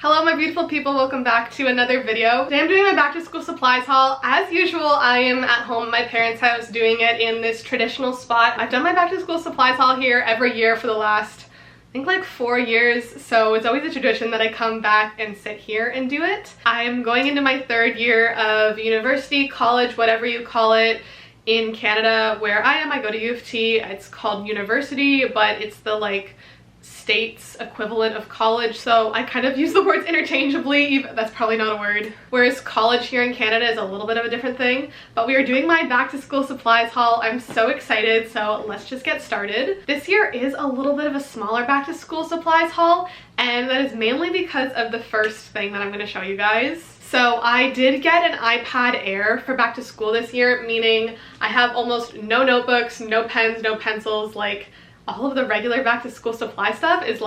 Hello my beautiful people, welcome back to another video. Today I'm doing my back to school supplies haul. As usual, I am at home at my parents' house doing it in this traditional spot. I've done my back to school supplies haul here every year for the last, I think like 4 years, so it's always a tradition that I come back and sit here and do it. I am going into my 3rd year of university, college, whatever you call it, in Canada. Where I am, I go to U of T. It's called university, but it's the state's equivalent of college, so I kind of use the words interchangeably. That's probably not a word. Whereas college here in Canada is a little bit of a different thing. But we are doing my back to school supplies haul. I'm so excited, so let's just get started. This year is a little bit of a smaller back to school supplies haul, and that is mainly because of the first thing that I'm going to show you guys. So I did get an iPad Air for back to school this year, meaning I have almost no notebooks, no pens, no pencils. Like, all of the regular back to school supply stuff is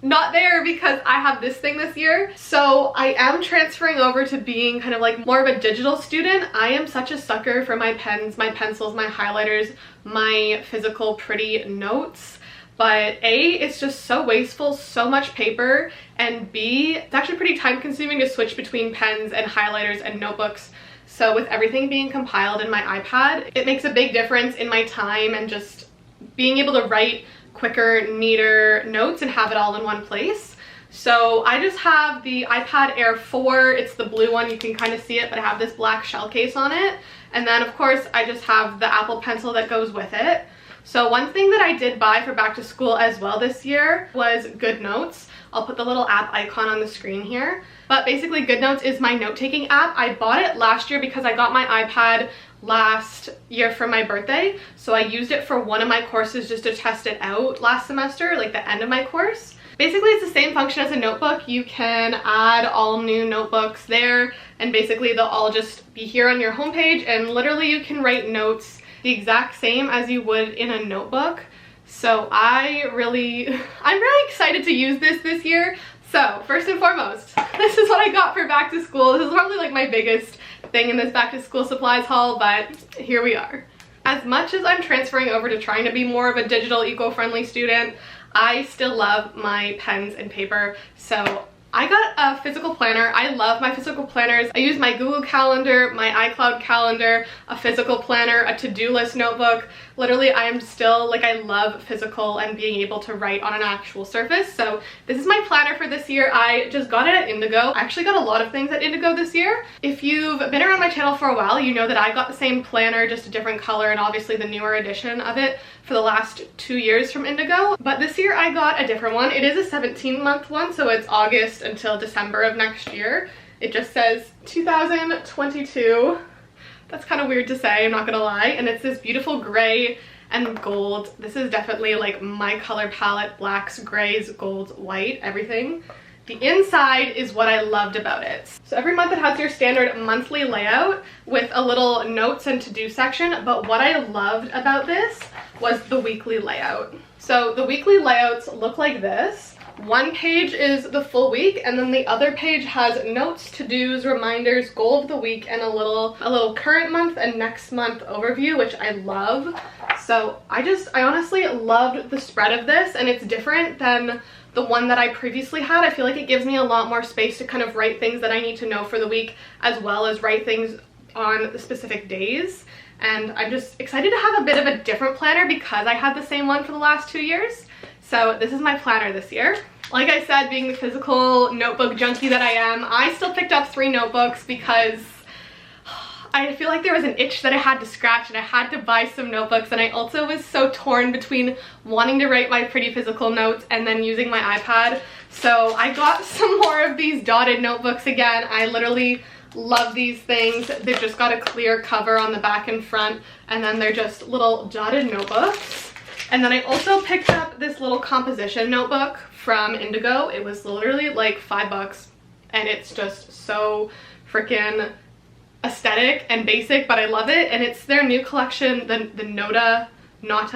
not there because I have this thing this year. So I am transferring over to being kind of more of a digital student. I am such a sucker for my pens, my pencils, my highlighters, my physical pretty notes. But A, it's just so wasteful, so much paper, and B, it's actually pretty time consuming to switch between pens and highlighters and notebooks. So with everything being compiled in my iPad, it makes a big difference in my time and just being able to write quicker, neater notes and have it all in one place. So I just have the iPad Air 4, it's the blue one, you can kind of see it, but I have this black shell case on it. And then of course I just have the Apple Pencil that goes with it. So one thing that I did buy for back to school as well this year was GoodNotes. I'll put the little app icon on the screen here. But basically GoodNotes is my note-taking app. I bought it last year because I got my iPad last year for my birthday. So I used it for one of my courses just to test it out last semester, like the end of my course. Basically it's the same function as a notebook. You can add all new notebooks there, and basically they'll all just be here on your homepage, and literally you can write notes the exact same as you would in a notebook. So I'm really excited to use this year. So first and foremost, this is what I got for back to school. This is probably my biggest thing in this back to school supplies haul, but here we are. As much as I'm transferring over to trying to be more of a digital eco-friendly student, I still love my pens and paper. So I got a physical planner. I love my physical planners. I use my Google Calendar, my iCloud calendar, a physical planner, a to-do list notebook. Literally, I am still I love physical and being able to write on an actual surface. So this is my planner for this year. I just got it at Indigo. I actually got a lot of things at Indigo this year. If you've been around my channel for a while, you know that I got the same planner, just a different color, and obviously the newer edition of it for the last 2 years from Indigo. But this year I got a different one. It is a 17-month one, so it's August until December of next year. It just says 2022. That's kind of weird to say, I'm not gonna lie. And it's this beautiful gray and gold. This is definitely my color palette: blacks, grays, golds, white, everything. The inside is what I loved about it. So every month it has your standard monthly layout with a little notes and to-do section, but what I loved about this was the weekly layout. So the weekly layouts look like this. One page is the full week, and then the other page has notes, to-dos, reminders, goal of the week, and a little current month and next month overview, which I love. So I honestly loved the spread of this, and it's different than the one that I previously had. I feel like it gives me a lot more space to kind of write things that I need to know for the week, as well as write things on the specific days. And I'm just excited to have a bit of a different planner because I had the same one for the last 2 years. So this is my planner this year. Like I said, being the physical notebook junkie that I am, I still picked up 3 notebooks because I feel like there was an itch that I had to scratch, and I had to buy some notebooks. And I also was so torn between wanting to write my pretty physical notes and then using my iPad. So I got some more of these dotted notebooks again. I literally love these things. They've just got a clear cover on the back and front, and then they're just little dotted notebooks. And then I also picked up this little composition notebook from Indigo. It was literally $5, and it's just so freaking aesthetic and basic, but I love it. And it's their new collection, the Nota, not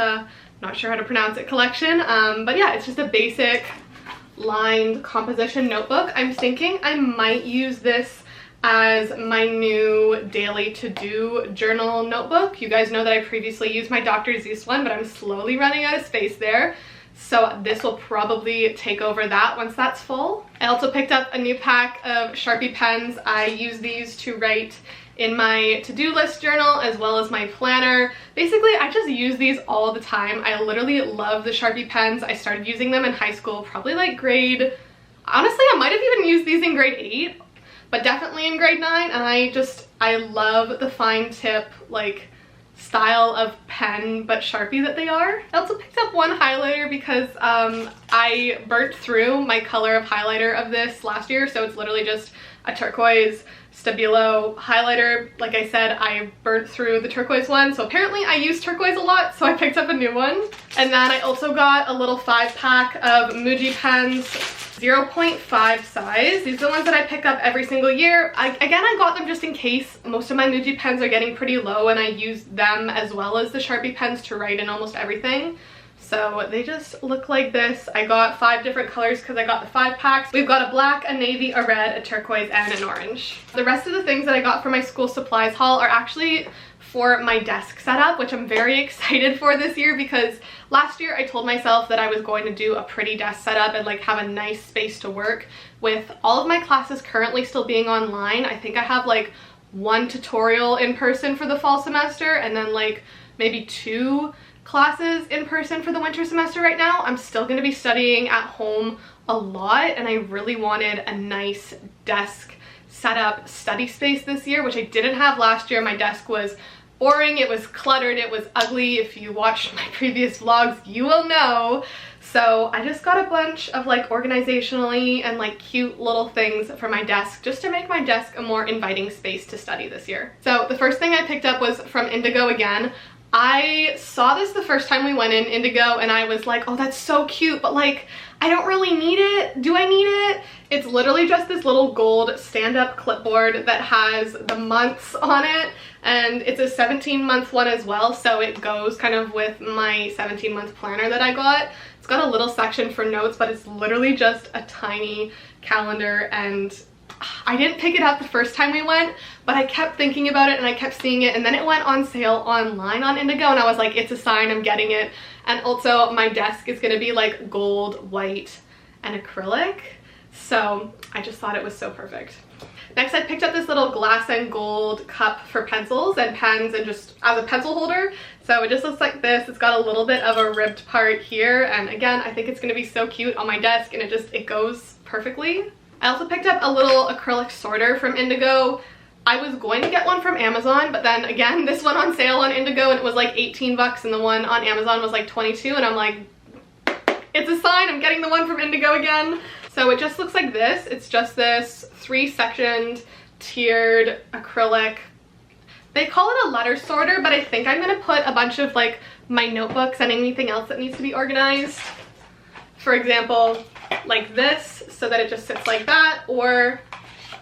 sure how to pronounce it, collection. But yeah, it's just a basic lined composition notebook. I'm thinking I might use this as my new daily to-do journal notebook. You guys know that I previously used my Dr. Zeus one, but I'm slowly running out of space there. so this will probably take over that once that's full. I also picked up a new pack of Sharpie pens. I use these to write in my to-do list journal as well as my planner. Basically, I just use these all the time. I literally love the Sharpie pens. I started using them in high school, probably like grade, honestly, I might have even used these in grade 8, but definitely in grade 9, and I love the fine tip, like, style of pen but Sharpie that they are. I also picked up one highlighter because I burnt through my color of highlighter of this last year, so it's literally just a turquoise Stabilo highlighter. Like I said, I burnt through the turquoise one, so apparently I use turquoise a lot, so I picked up a new one. And then I also got a little 5-pack of Muji pens, 0.5 size. These are the ones that I pick up every single year. Again, I got them just in case. Most of my Muji pens are getting pretty low, and I use them as well as the Sharpie pens to write in almost everything. So they just look like this. I got 5 different colors because I got the 5 packs. We've got a black, a navy, a red, a turquoise, and an orange. The rest of the things that I got for my school supplies haul are actually for my desk setup, which I'm very excited for this year because last year I told myself that I was going to do a pretty desk setup and like have a nice space to work. With all of my classes currently still being online, I think I have like 1 tutorial in person for the fall semester and then like maybe 2 classes in person for the winter semester right now. I'm still going to be studying at home a lot, and I really wanted a nice desk setup study space this year, which I didn't have last year. My desk was boring, it was cluttered, it was ugly. If you watched my previous vlogs, you will know. So I just got a bunch of like organizationally and like cute little things for my desk just to make my desk a more inviting space to study this year. So the first thing I picked up was from Indigo again. I saw this the first time we went in Indigo and I was like, oh, that's so cute, but like, I don't really need it. Do I need it? It's literally just this little gold stand-up clipboard that has the months on it, and it's a 17-month one as well, so it goes kind of with my 17-month planner that I got. It's got a little section for notes, but it's literally just a tiny calendar, and I didn't pick it up the first time we went, but I kept thinking about it and I kept seeing it, and then it went on sale online on Indigo and I was like, it's a sign, I'm getting it. And also my desk is going to be like gold, white, and acrylic, so I just thought it was so perfect. Next, I picked up this little glass and gold cup for pencils and pens and just as a pencil holder. So it just looks like this. It's got a little bit of a ribbed part here, and again, I think it's going to be so cute on my desk, and it goes perfectly. I also picked up a little acrylic sorter from Indigo. I was going to get one from Amazon, but then again, this one on sale on Indigo and it was like 18 bucks and the one on Amazon was like 22, and I'm like, it's a sign, I'm getting the one from Indigo again. So it just looks like this. It's just this 3-sectioned tiered acrylic. They call it a letter sorter, but I think I'm gonna put a bunch of like my notebooks and anything else that needs to be organized. For example, like this, so that it just sits like that, or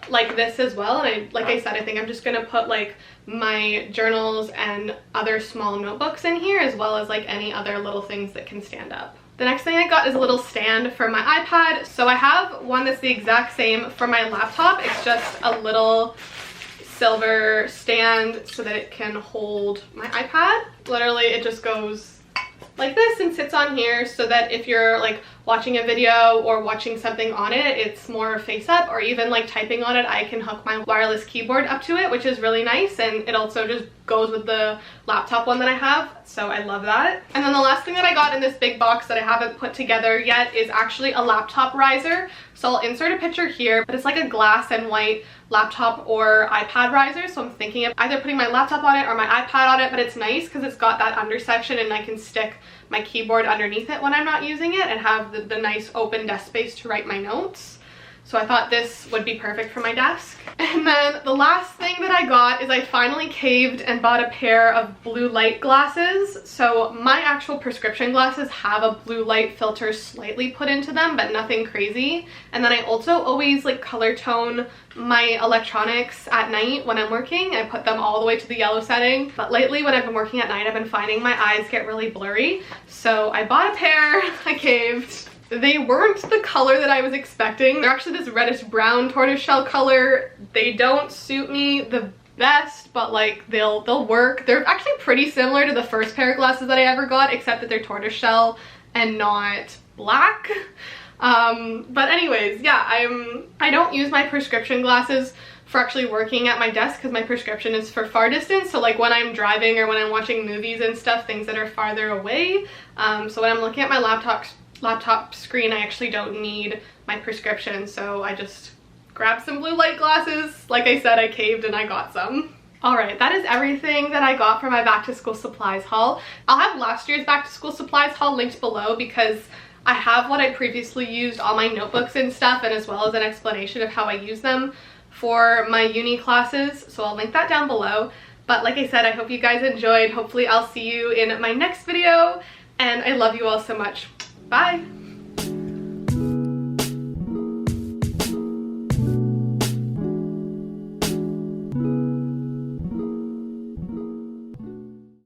like this as well. And like I said, I think I'm just gonna put like my journals and other small notebooks in here, as well as like any other little things that can stand up. The next thing I got is a little stand for my iPad. So I have one that's the exact same for my laptop. It's just a little silver stand so that it can hold my iPad. Literally, it just goes like this and sits on here so that if you're like watching a video or watching something on it, it's more face up, or even like typing on it, I can hook my wireless keyboard up to it, which is really nice, and it also just goes with the laptop one that I have, so I love that. And then the last thing that I got in this big box that I haven't put together yet is actually a laptop riser. So I'll insert a picture here, but it's like a glass and white laptop or iPad riser, so I'm thinking of either putting my laptop on it or my iPad on it, but it's nice because it's got that under section and I can stick my keyboard underneath it when I'm not using it and have the nice open desk space to write my notes. So I thought this would be perfect for my desk. And then the last thing that I got is I finally caved and bought a pair of blue light glasses. So my actual prescription glasses have a blue light filter slightly put into them, but nothing crazy. And then I also always like color tone my electronics at night when I'm working. I put them all the way to the yellow setting. But lately when I've been working at night, I've been finding my eyes get really blurry. So I bought a pair, I caved. They weren't the color that I was expecting. They're actually this reddish brown tortoiseshell color. They don't suit me the best, but like they'll work. They're actually pretty similar to the first pair of glasses that I ever got, except that they're tortoiseshell and not black. But anyways, yeah, I don't use my prescription glasses for actually working at my desk because my prescription is for far distance. So like when I'm driving or when I'm watching movies and stuff, things that are farther away. So when I'm looking at my laptop screen, I actually don't need my prescription. So I just grabbed some blue light glasses. Like I said, I caved and I got some. Alright, that is everything that I got for my back to school supplies haul. I'll have last year's back to school supplies haul linked below because I have what I previously used, all my notebooks and stuff, and as well as an explanation of how I use them for my uni classes, so I'll link that down below. But like I said, I hope you guys enjoyed. Hopefully I'll see you in my next video, and I love you all so much. Bye!